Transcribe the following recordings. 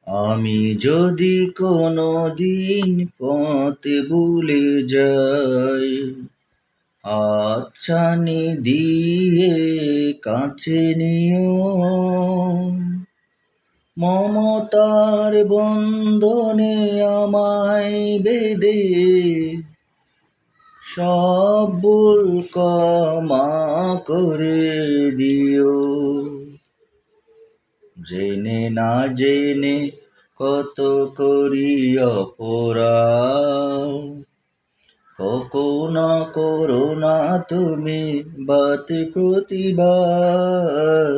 আমি যদি কোনো দিন পথ ভুলে যাই, হাতছানি দিয়ে কাছে নিও, মমতার বন্ধনে আমায় বেঁধে সব ভুল ক্ষমা করে দিও। জেনে না জেনে কত করি অপরাধ, কখনো করো না তুমি বাত প্রতিবাদ।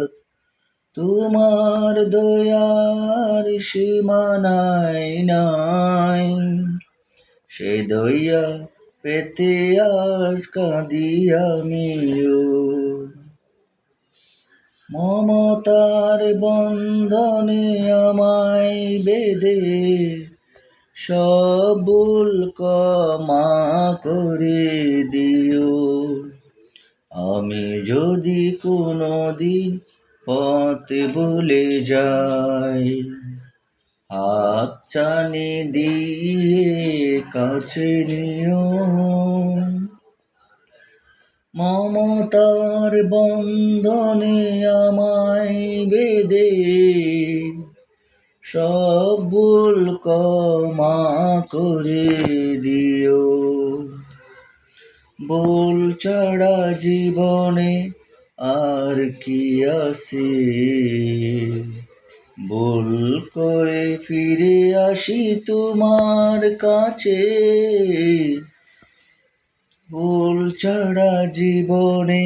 তোমার দয়ার সীমানাই নাই, সে দয়া পেতে আজ কাঁদি আমিও। মমতার বন্ধনে আমায় বেঁধে সব ভুল ক্ষমা করে দিও। আমি যদি কোনো দিন পথ ভুলে যাই, হাতছানি দিয়ে কাছে নিও, মমতার বন্ধনে আমায় বেঁধে সব ভুল ক্ষমা করে দিও। ভুল ছাড়া জীবনে আর কি আছে, ভুল করে ফিরে আসি তোমার কাছে। ভুল ছাড়া জীবনে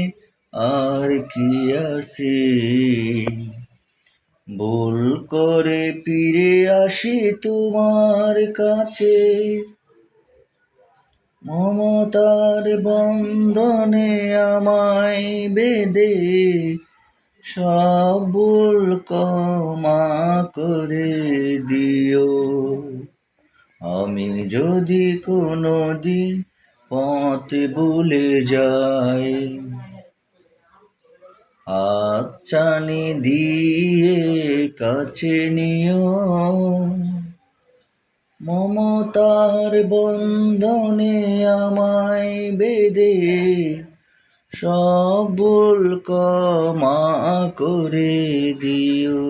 আর কি আছে, ভুল করে ফিরে আসি তোমার কাছে। মমতার বন্ধনে আমায় বেঁধে সব ভুল ক্ষমা করে দিও। আমি যদি কোনো দিন পথ ভুলে যাই, হাতছানি দিয়ে কাছে নিও, মমতার বন্ধনে আমায় বেঁধে সব ভুল ক্ষমা করে দিও।